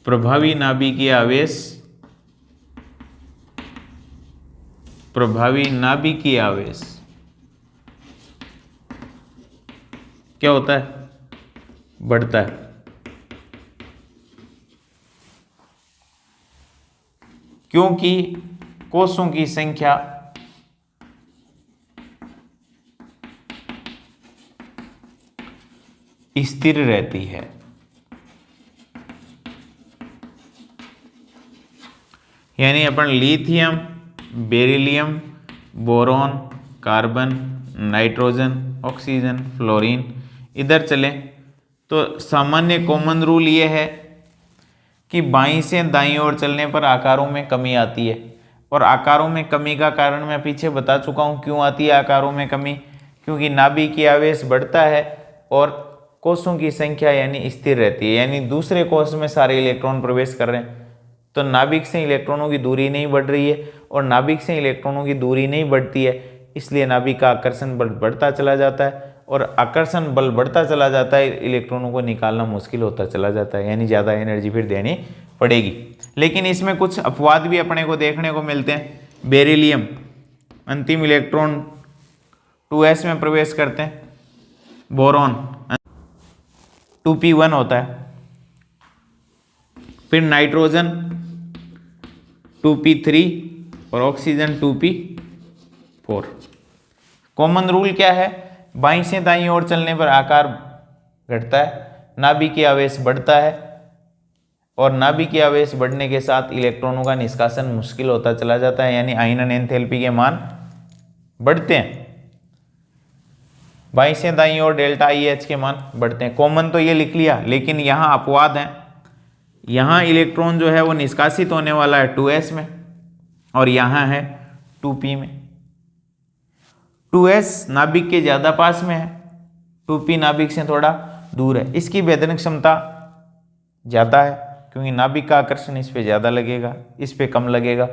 प्रभावी नाभिकीय आवेश, प्रभावी नाभिकीय आवेश क्या होता है? बढ़ता है। क्योंकि कोषों की संख्या स्थिर रहती है। यानी अपन lithium, beryllium, boron, carbon, nitrogen, oxygen, fluorine इधर चले तो सामान्य कॉमन रूल ये है कि बाईं से दाईं ओर चलने पर आकारों में कमी आती है। और आकारों में कमी का कारण मैं पीछे बता चुका हूँ क्यों आती है आकारों में कमी। क्योंकि नाभिकीय आवेश बढ़ता है और कोषों की संख्या यानी स्थिर रहती है, यानी दूसरे कोष में सारे इलेक्ट्रॉन प्रवेश कर रहे हैं तो नाभिक से इलेक्ट्रॉनों की दूरी नहीं बढ़ रही है। और नाभिक से इलेक्ट्रॉनों की दूरी नहीं बढ़ती है, इसलिए नाभिक का आकर्षण बल बढ़ता चला जाता है। और आकर्षण बल बढ़ता चला जाता है, इलेक्ट्रॉनों को निकालना मुश्किल होता चला जाता है, यानी ज़्यादा एनर्जी फिर देनी पड़ेगी। लेकिन इसमें कुछ अपवाद भी अपने को देखने को मिलते हैं। बेरिलियम अंतिम इलेक्ट्रॉन 2s में प्रवेश करते हैं, बोरॉन 2p1 होता है, फिर नाइट्रोजन 2p3 और ऑक्सीजन 2p4। कॉमन रूल क्या है? बाईं से दाईं ओर चलने पर आकार घटता है, नाभिकीय आवेश बढ़ता है और नाभिकीय आवेश बढ़ने के साथ इलेक्ट्रॉनों का निष्कासन मुश्किल होता चला जाता है, यानी आयनन एंथैल्पी के मान बढ़ते हैं। बाईं से दाईं ओर डेल्टा IH के मान बढ़ते हैं। कॉमन तो ये लिख लिया, लेकिन यहाँ अपवाद है। यहाँ इलेक्ट्रॉन जो है वो निष्कासित होने वाला है 2s में और यहाँ है 2p में। 2s नाभिक के ज़्यादा पास में है, 2p नाभिक से थोड़ा दूर है। इसकी भेदन क्षमता ज़्यादा है क्योंकि नाभिक का आकर्षण इस पे ज़्यादा लगेगा, इस पे कम लगेगा।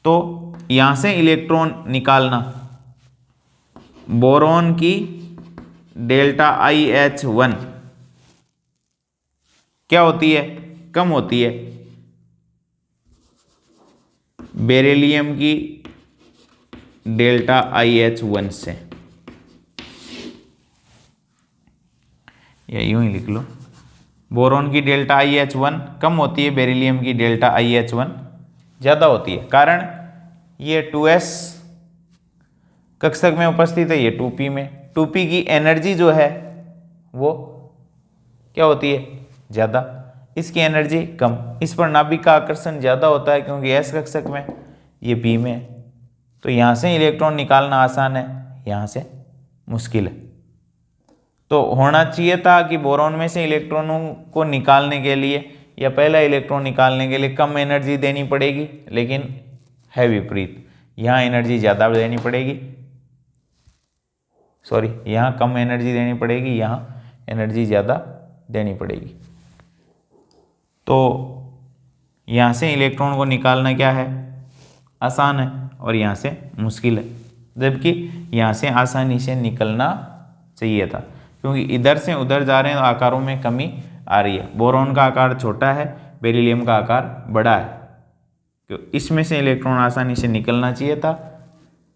तो यहाँ से इलेक्ट्रॉन निकालना, बोरॉन की डेल्टा IH1 क्या होती है? कम होती है। बेरिलियम की डेल्टा IH1 से, या यूं ही लिख लो, बोरॉन की डेल्टा IH1 कम होती है, बेरिलियम की डेल्टा IH1 ज़्यादा होती है। कारण ये 2s कक्षक में उपस्थित है, ये 2p में। 2p की एनर्जी जो है वो क्या होती है? ज़्यादा, इसकी एनर्जी कम। इस पर नाभिक का आकर्षण ज़्यादा होता है क्योंकि s कक्षक में, ये p में है। तो यहाँ से इलेक्ट्रॉन निकालना आसान है, यहाँ से मुश्किल है। तो होना चाहिए था कि बोरॉन में से इलेक्ट्रॉनों को निकालने के लिए या पहला इलेक्ट्रॉन निकालने के लिए कम एनर्जी देनी पड़ेगी, लेकिन है विपरीत। यहाँ एनर्जी ज़्यादा देनी पड़ेगी, सॉरी, यहाँ कम एनर्जी देनी पड़ेगी, यहाँ एनर्जी ज़्यादा देनी पड़ेगी। तो यहाँ से इलेक्ट्रॉन को निकालना क्या है? आसान है और यहाँ से मुश्किल है, जबकि यहाँ से आसानी से निकलना चाहिए था क्योंकि इधर से उधर जा रहे हैं तो आकारों में कमी आ रही है। बोरॉन का आकार छोटा है, बेरिलियम का आकार बड़ा है, तो इसमें से इलेक्ट्रॉन आसानी से निकलना चाहिए था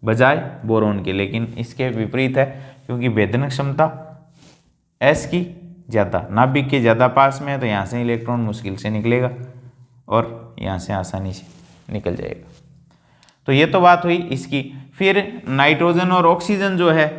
बजाय बोरॉन के, लेकिन इसके विपरीत है क्योंकि भेदन क्षमता s की ज़्यादा, नाभिक के ज़्यादा पास में है, तो यहाँ से इलेक्ट्रॉन मुश्किल से निकलेगा और यहाँ से आसानी से निकल जाएगा। तो ये तो बात हुई इसकी। फिर नाइट्रोजन और ऑक्सीजन जो है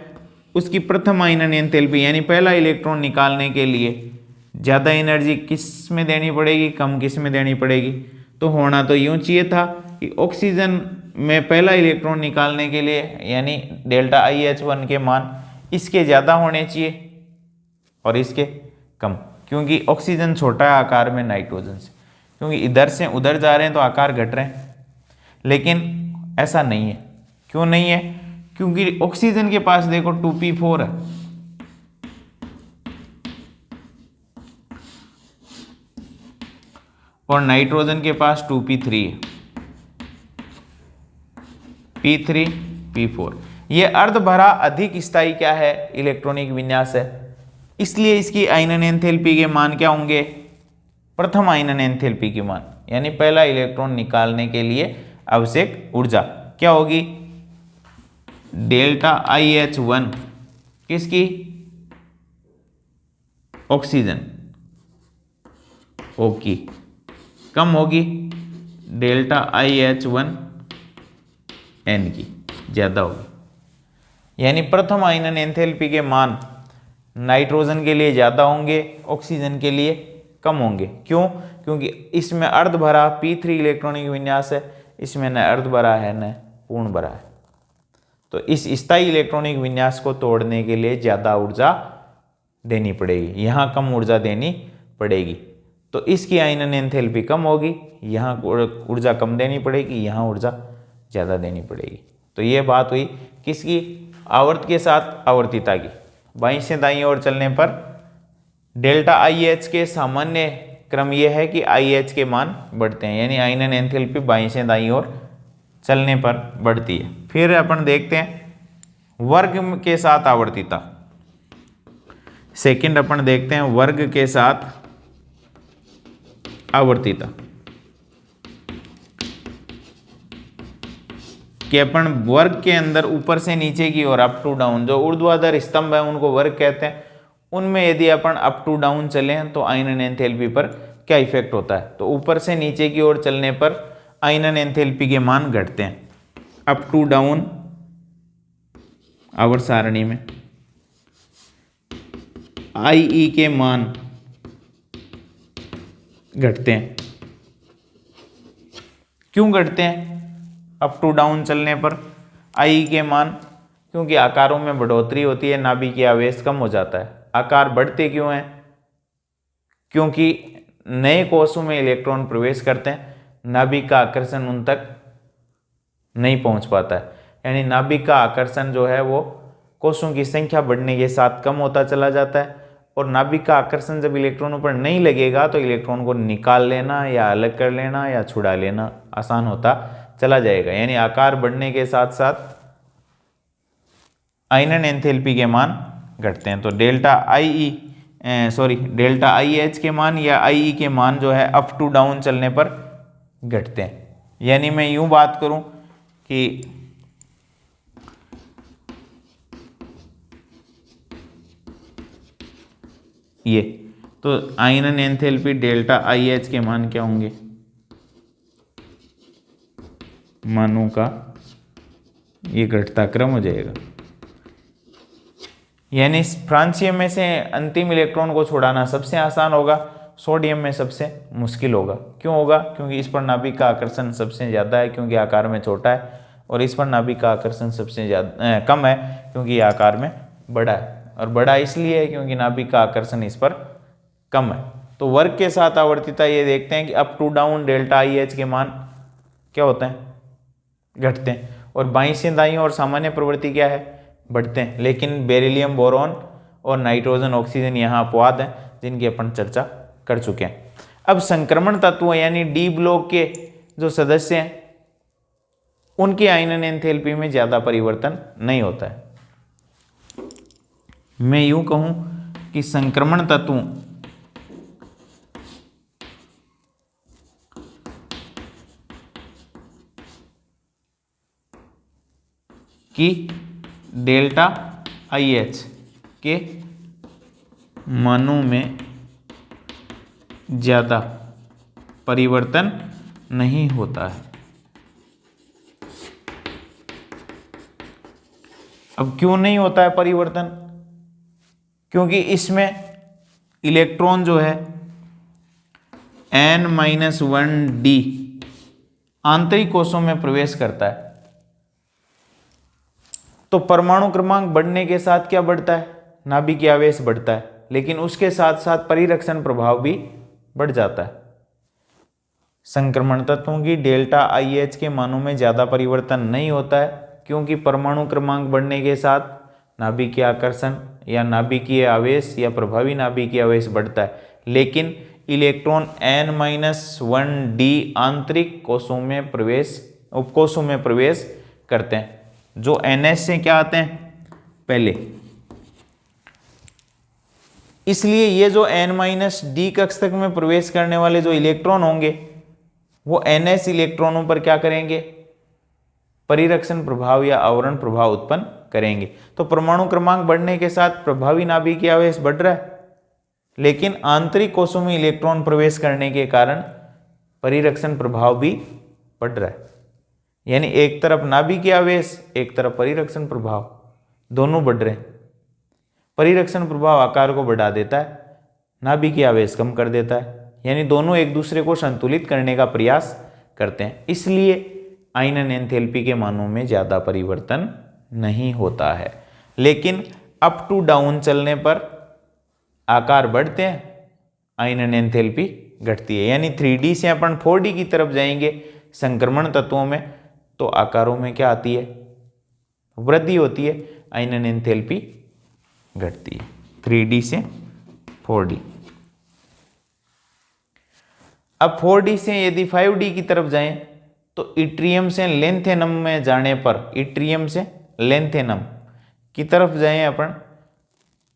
उसकी प्रथम आयनन एंथैल्पी, यानी पहला इलेक्ट्रॉन निकालने के लिए ज़्यादा एनर्जी किस में देनी पड़ेगी, कम किस में देनी पड़ेगी? तो होना तो यूँ चाहिए था कि ऑक्सीजन में पहला इलेक्ट्रॉन निकालने के लिए यानी डेल्टा IH1 के मान इसके ज़्यादा होने चाहिए और इसके कम, क्योंकि ऑक्सीजन छोटा है आकार में नाइट्रोजन से, क्योंकि इधर से उधर जा रहे हैं तो आकार घट रहे हैं। लेकिन ऐसा नहीं है। क्यों नहीं है? क्योंकि ऑक्सीजन के पास देखो 2p4 है और नाइट्रोजन के पास 2p3 है, p3 p4। ये अर्ध भरा अधिक स्थायी क्या है? इलेक्ट्रॉनिक विन्यास है, इसलिए इसकी आयनन एंथैल्पी के मान क्या होंगे? प्रथम आयनन एंथैल्पी की मान, यानी पहला इलेक्ट्रॉन निकालने के लिए आवश्यक ऊर्जा क्या होगी, डेल्टा IH1 किसकी, ऑक्सीजन O की, कम होगी डेल्टा IH1 N की ज्यादा होगी। यानी प्रथम आयनन एंथैल्पी के मान नाइट्रोजन के लिए ज्यादा होंगे, ऑक्सीजन के लिए कम होंगे। क्यों? क्योंकि इसमें अर्ध भरा p3 इलेक्ट्रॉनिक विन्यास है, इसमें न अर्ध भरा है न पूर्ण भरा है। तो इस स्थायी इलेक्ट्रॉनिक विन्यास को तोड़ने के लिए ज्यादा ऊर्जा देनी पड़ेगी, यहाँ कम ऊर्जा देनी पड़ेगी। तो इसकी आयनन एंथैल्पी कम होगी, यहाँ ऊर्जा कम देनी पड़ेगी, यहाँ ऊर्जा ज़्यादा देनी पड़ेगी। तो ये बात हुई किसकी, आवर्त के साथ आवर्तिता की। बाईं से दाईं ओर चलने पर डेल्टा IH के सामान्य क्रम यह है कि IH के मान बढ़ते हैं, यानी आयनन एंथैल्पी बाईं से दाईं ओर चलने पर बढ़ती है। फिर अपन देखते हैं वर्ग के साथ आवर्तिता। सेकंड अपन देखते हैं वर्ग के साथ आवर्तिता, कि अपन वर्ग के अंदर ऊपर से नीचे की ओर अप टू डाउन, जो ऊर्ध्वाधर स्तंभ है उनको वर्ग कहते हैं, उनमें यदि अपन अप टू डाउन चलें तो आयनन एंथैल्पी पर क्या इफेक्ट होता है। तो ऊपर से नीचे की ओर चलने पर आयनन एंथैल्पी के मान घटते हैं, अप टू डाउन आवर्त सारणी में IE के मान घटते हैं। क्यों घटते हैं अप टू डाउन चलने पर IE के मान? क्योंकि आकारों में बढ़ोतरी होती है, नाभिकीय आवेश कम हो जाता है। आकार बढ़ते क्यों हैं? क्योंकि नए कोषों में इलेक्ट्रॉन प्रवेश करते हैं, नाभिक का आकर्षण उन तक नहीं पहुंच पाता है, यानी नाभिक का आकर्षण जो है वो कोषों की संख्या बढ़ने के साथ कम होता चला जाता है। और नाभिक का आकर्षण जब इलेक्ट्रॉनों पर नहीं लगेगा तो इलेक्ट्रॉन को निकाल लेना या अलग कर लेना या छुड़ा लेना आसान होता चला जाएगा, यानी आकार बढ़ने के साथ साथ आयनन एंथैल्पी के मान घटते हैं। तो डेल्टा IH के मान या IE के मान जो है अप टू डाउन चलने पर घटते हैं। यानी मैं यूं बात करूं कि ये तो आयनन एंथैल्पी डेल्टा IH के मान क्या होंगे, मानों का ये घटता क्रम हो जाएगा। यानी फ्रांसियम में से अंतिम इलेक्ट्रॉन को छुड़ाना सबसे आसान होगा, सोडियम में सबसे मुश्किल होगा। क्यों होगा? क्योंकि इस पर नाभिक का आकर्षण सबसे ज़्यादा है क्योंकि आकार में छोटा है, और इस पर नाभिक का आकर्षण सबसे ज़्यादा कम है क्योंकि आकार में बड़ा है। और बड़ा इसलिए है क्योंकि नाभिक का आकर्षण इस पर कम है। तो वर्ग के साथ आवर्तिता ये देखते हैं कि up to down delta IH के मान क्या होते हैं, घटते हैं। और बाईं से दाईं और सामान्य प्रवृत्ति क्या है, बढ़ते हैं। लेकिन बेरिलियम, बोरॉन और नाइट्रोजन, ऑक्सीजन यहाँ अपवाद हैं जिनकी अपन चर्चा कर चुके हैं। अब संक्रमण तत्व यानी डी ब्लॉक के जो सदस्य हैं उनके आयनन एंथैल्पी में ज़्यादा परिवर्तन नहीं होता है। मैं यूं कहूं कि संक्रमण तत्वों की डेल्टा IH के मानों में ज़्यादा परिवर्तन नहीं होता है। अब क्यों नहीं होता है परिवर्तन? क्योंकि इसमें इलेक्ट्रॉन जो है N-1D आंतरिक कोषों में प्रवेश करता है। तो परमाणु क्रमांक बढ़ने के साथ क्या बढ़ता है, नाभिकीय आवेश बढ़ता है, लेकिन उसके साथ साथ परिरक्षण प्रभाव भी बढ़ जाता है। संक्रमण तत्वों की डेल्टा IH के मानों में ज्यादा परिवर्तन नहीं होता है क्योंकि परमाणु क्रमांक बढ़ने के साथ नाभिकीय आकर्षण या नाभिकीय आवेश या प्रभावी नाभिकीय आवेश बढ़ता है, लेकिन इलेक्ट्रॉन N-1D आंतरिक कोषों में प्रवेश, उपकोषों में प्रवेश करते हैं, जो NH से क्या आते हैं, पहले इसलिए ये जो n-d कक्षक में प्रवेश करने वाले जो इलेक्ट्रॉन होंगे वो ns इलेक्ट्रॉनों पर क्या करेंगे, परिरक्षण प्रभाव या आवरण प्रभाव उत्पन्न करेंगे। तो परमाणु क्रमांक बढ़ने के साथ प्रभावी नाभिकीय आवेश बढ़ रहा है, लेकिन आंतरिक कोशों में इलेक्ट्रॉन प्रवेश करने के कारण परिरक्षण प्रभाव भी बढ़ रहा है। यानी एक तरफ नाभिकीय आवेश, एक तरफ परिरक्षण प्रभाव, दोनों बढ़ रहे हैं। परिरक्षण प्रभाव आकार को बढ़ा देता है, नाभिकीय आवेश कम कर देता है, यानी दोनों एक दूसरे को संतुलित करने का प्रयास करते हैं। इसलिए आयनन एंथैल्पी के मानों में ज़्यादा परिवर्तन नहीं होता है, लेकिन अप टू डाउन चलने पर आकार बढ़ते हैं, आयनन एंथैल्पी घटती है। यानी 3D से अपन 4D की तरफ जाएंगे संक्रमण तत्वों में, तो आकारों में क्या आती है, वृद्धि होती है, आयनन एंथैल्पी घटती है 3D से 4D। अब 4D से यदि 5D की तरफ जाएं तो इट्रियम से लेंथेनम में जाने पर, इट्रियम से लेंथेनम की तरफ जाएं अपन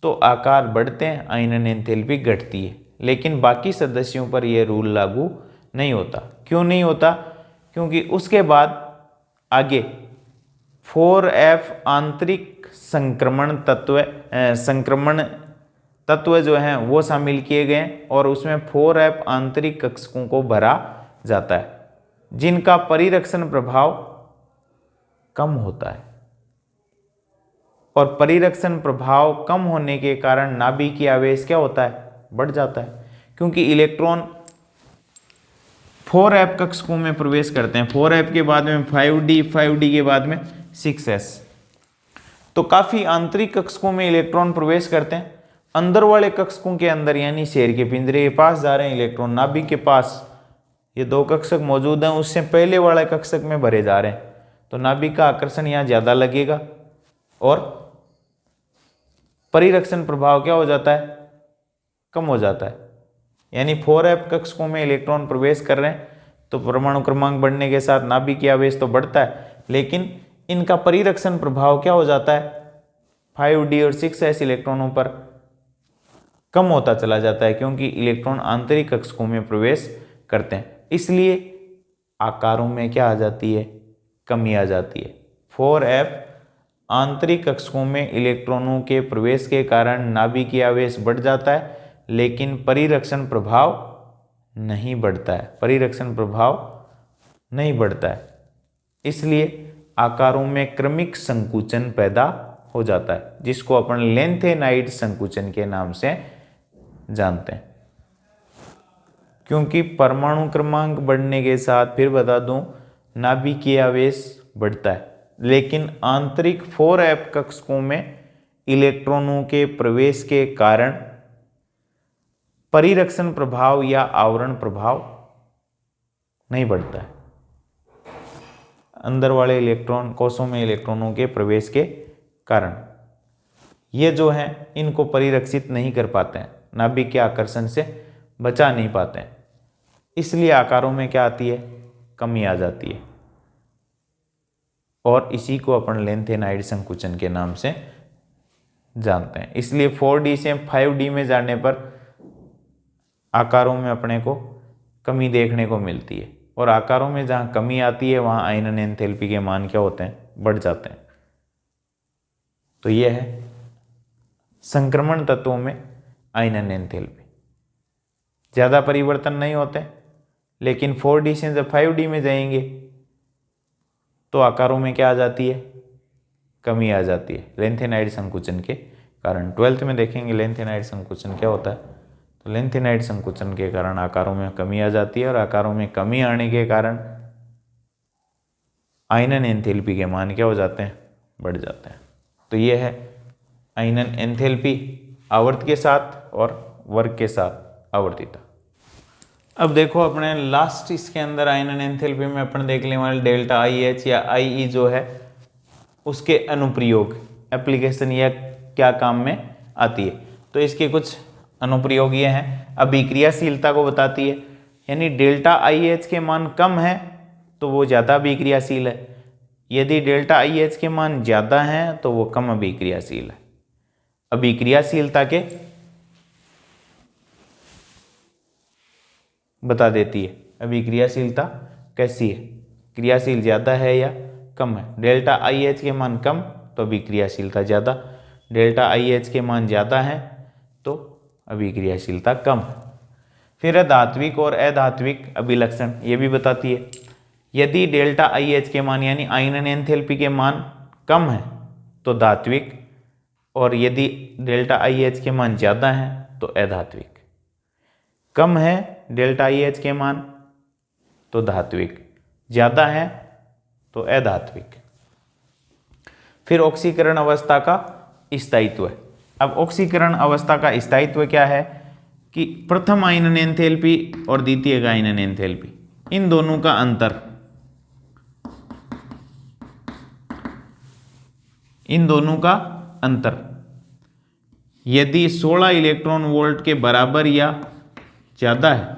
तो आकार बढ़ते हैं, आयनन एंथैल्पी घटती है। लेकिन बाकी सदस्यों पर यह रूल लागू नहीं होता। क्यों नहीं होता? क्योंकि उसके बाद आगे 4F आंतरिक संक्रमण तत्व जो हैं वो शामिल किए गए और उसमें 4F आंतरिक कक्षकों को भरा जाता है, जिनका परिरक्षण प्रभाव कम होता है। और परिरक्षण प्रभाव कम होने के कारण नाभिकीय आवेश क्या होता है, बढ़ जाता है, क्योंकि इलेक्ट्रॉन 4F कक्षकों में प्रवेश करते हैं। 4F के बाद में 5D, 5D के बाद में 6S, तो काफी आंतरिक कक्षकों में इलेक्ट्रॉन प्रवेश करते हैं। अंदर वाले कक्षकों के अंदर, यानी शेर के पिंजरे के पास जा रहे हैं इलेक्ट्रॉन, नाभिक के पास ये 2 कक्षक मौजूद हैं, उससे पहले वाले कक्षक में भरे जा रहे हैं, तो नाभिक का आकर्षण यहाँ ज्यादा लगेगा और परिरक्षण प्रभाव क्या हो जाता है, कम हो जाता है। यानी 4F कक्षकों में इलेक्ट्रॉन प्रवेश कर रहे हैं तो परमाणु क्रमांक बढ़ने के साथ नाभिकीय आवेश तो बढ़ता है, लेकिन इनका परिरक्षण प्रभाव क्या हो जाता है, 5D और 6S इलेक्ट्रॉनों पर कम होता चला जाता है, क्योंकि इलेक्ट्रॉन आंतरिक कक्षकों में प्रवेश करते हैं। इसलिए आकारों में क्या आ जाती है, कमी आ जाती है। 4F आंतरिक कक्षकों में इलेक्ट्रॉनों के प्रवेश के कारण नाभिकीय आवेश बढ़ जाता है, लेकिन परिरक्षण प्रभाव नहीं बढ़ता है, परिरक्षण प्रभाव नहीं बढ़ता है। इसलिए आकारों में क्रमिक संकुचन पैदा हो जाता है, जिसको अपन लेंथेनाइड संकुचन के नाम से जानते हैं। क्योंकि परमाणु क्रमांक बढ़ने के साथ, फिर बता दूं, नाभिकीय आवेश बढ़ता है, लेकिन आंतरिक 4F कक्षकों में इलेक्ट्रॉनों के प्रवेश के कारण परिरक्षण प्रभाव या आवरण प्रभाव नहीं बढ़ता है। अंदर वाले इलेक्ट्रॉन कोशों में इलेक्ट्रॉनों के प्रवेश के कारण ये जो हैं इनको परिरक्षित नहीं कर पाते हैं, नाभिक के आकर्षण से बचा नहीं पाते हैं। इसलिए आकारों में क्या आती है, कमी आ जाती है, और इसी को अपन लेंथेनाइड संकुचन के नाम से जानते हैं। इसलिए 4D से 5D में जाने पर आकारों में अपने को कमी देखने को मिलती है, और आकारों में जहाँ कमी आती है वहाँ आयनन एंथैल्पी के मान क्या होते हैं, बढ़ जाते हैं। तो यह है संक्रमण तत्वों में आयनन एंथैल्पी। ज़्यादा परिवर्तन नहीं होते, लेकिन 4D से जब 5D में जाएंगे तो आकारों में क्या आ जाती है, कमी आ जाती है, लेंथेनाइड संकुचन के कारण। 12th में देखेंगे लेंथेनाइड संकुचन क्या होता है। तो लेंथेनाइड संकुचन के कारण आकारों में कमी आ जाती है, और आकारों में कमी आने के कारण आयनन एंथैल्पी के मान क्या हो जाते हैं, बढ़ जाते हैं। तो ये है आयनन एंथैल्पी आवर्त के साथ और वर्ग के साथ आवर्तिता। अब देखो अपने लास्ट इसके अंदर आयनन एंथैल्पी में अपन देख लेने वाले डेल्टा IH या IE जो है उसके अनुप्रयोग, एप्लीकेशन या क्या काम में आती है। तो इसके कुछ अनुप्रयोग ये हैं। अभिक्रियाशीलता को बताती है, यानी डेल्टा IH के मान कम है तो वो ज़्यादा अभिक्रियाशील है, यदि डेल्टा IH के मान ज़्यादा हैं तो वो कम अभिक्रियाशील है। अभिक्रियाशीलता के बता देती है अभिक्रियाशीलता कैसी है, क्रियाशील ज़्यादा है या कम है। डेल्टा आई एच के मान कम तो अभिक्रियाशीलता ज़्यादा, डेल्टा आई एच के मान ज़्यादा है तो अभिक्रियाशीलता कम। फिर है धात्विक और अधात्विक अभिलक्षण, ये भी बताती है। यदि डेल्टा आई एच के मान यानी आयनन एंथैल्पी के मान कम है तो धात्विक, और यदि डेल्टा आई एच के मान ज़्यादा है तो अधात्विक। कम है डेल्टा आई एच के मान तो धात्विक, ज़्यादा है तो अधात्विक। फिर ऑक्सीकरण अवस्था का स्थायित्व है। अब ऑक्सीकरण अवस्था का स्थायित्व क्या है कि प्रथम आयनन एंथैल्पी और द्वितीय आयनन एंथैल्पी, इन दोनों का अंतर, इन दोनों का अंतर यदि 16 इलेक्ट्रॉन वोल्ट के बराबर या ज़्यादा है,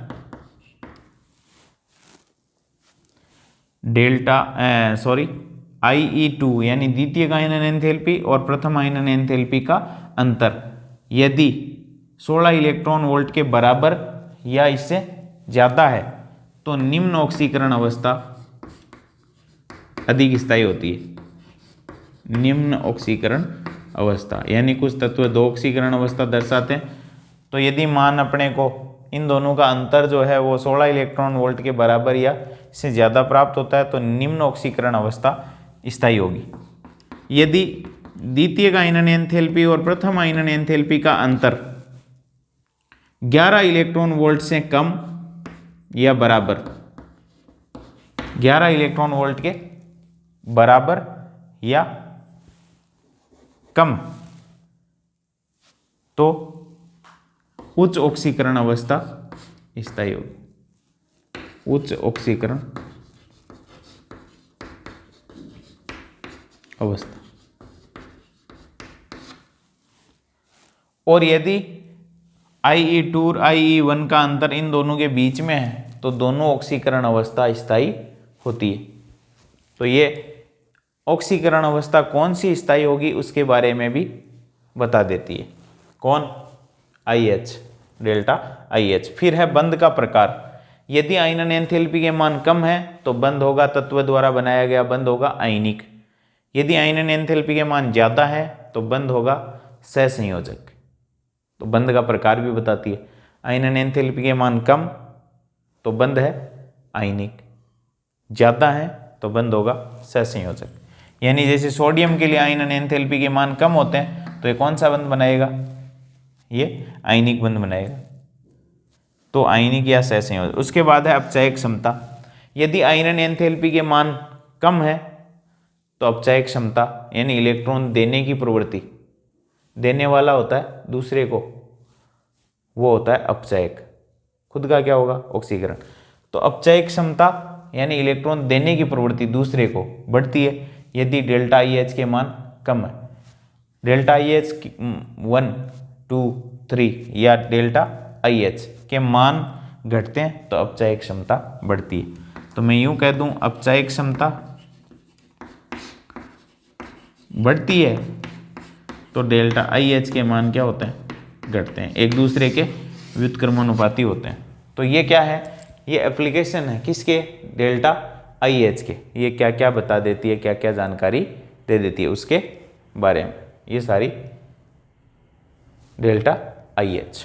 IE2 यानी द्वितीय आयनन एंथैल्पी और प्रथम आयनन एंथैल्पी का अंतर यदि 16 इलेक्ट्रॉन वोल्ट के बराबर या इससे ज़्यादा है तो निम्न ऑक्सीकरण अवस्था अधिक स्थायी होती है। निम्न ऑक्सीकरण अवस्था यानी कुछ तत्व दो ऑक्सीकरण अवस्था दर्शाते हैं, तो यदि मान अपने को इन दोनों का अंतर जो है वो 16 इलेक्ट्रॉन वोल्ट के बराबर या इससे ज़्यादा प्राप्त होता है तो निम्न ऑक्सीकरण अवस्था स्थायी होगी। यदि द्वितीय आयनन एंथैल्पी और प्रथम आयनन एंथैल्पी का अंतर 11 इलेक्ट्रॉन वोल्ट से कम या बराबर, 11 इलेक्ट्रॉन वोल्ट के बराबर या कम, तो उच्च ऑक्सीकरण अवस्था स्थायी होगी। उच्च ऑक्सीकरण अवस्था। और यदि IE2 और IE1 का अंतर इन दोनों के बीच में है तो दोनों ऑक्सीकरण अवस्था स्थायी होती है। तो ये ऑक्सीकरण अवस्था कौन सी स्थायी होगी उसके बारे में भी बता देती है। कौन? IH, delta IH। फिर है बंध का प्रकार। यदि आयनन एंथैल्पी के मान कम है तो बंध होगा, तत्व द्वारा बनाया गया बंध होगा आयनिक। यदि आयनन एंथैल्पी के मान ज़्यादा है तो बंध होगा सहसंयोजक। तो बंध का प्रकार भी बताती है। आयनन एंथैल्पी के मान कम तो बंध है आयनिक, ज़्यादा है तो बंध होगा सहसंयोजक। यानी जैसे सोडियम के लिए आयनन एंथैल्पी के मान कम होते हैं तो ये कौन सा बंध बनाएगा? ये आयनिक बंध बनाएगा, तो आयनिक या सहसंयोजक। उसके बाद है अपचयक क्षमता। यदि आयनन एंथैल्पी के मान कम है तो अपचयक क्षमता यानी इलेक्ट्रॉन देने की प्रवृत्ति, देने वाला होता है दूसरे को, वो होता है अपचयक। खुद का क्या होगा? ऑक्सीकरण। तो अपचयक क्षमता यानी इलेक्ट्रॉन देने की प्रवृत्ति दूसरे को बढ़ती है यदि डेल्टा IH के मान कम है। डेल्टा IH 1, 2, 3 या डेल्टा IH के मान घटते हैं तो अपचयक क्षमता बढ़ती है। तो मैं यूं कह दूं अपचयक क्षमता बढ़ती है तो डेल्टा IH के मान क्या होते हैं? घटते हैं, एक दूसरे के व्युत्क्रमानुपाती होते हैं। तो ये क्या है? ये एप्लीकेशन है किसके? डेल्टा IH के। ये क्या क्या बता देती है, क्या क्या जानकारी दे देती है उसके बारे में, ये सारी डेल्टा IH।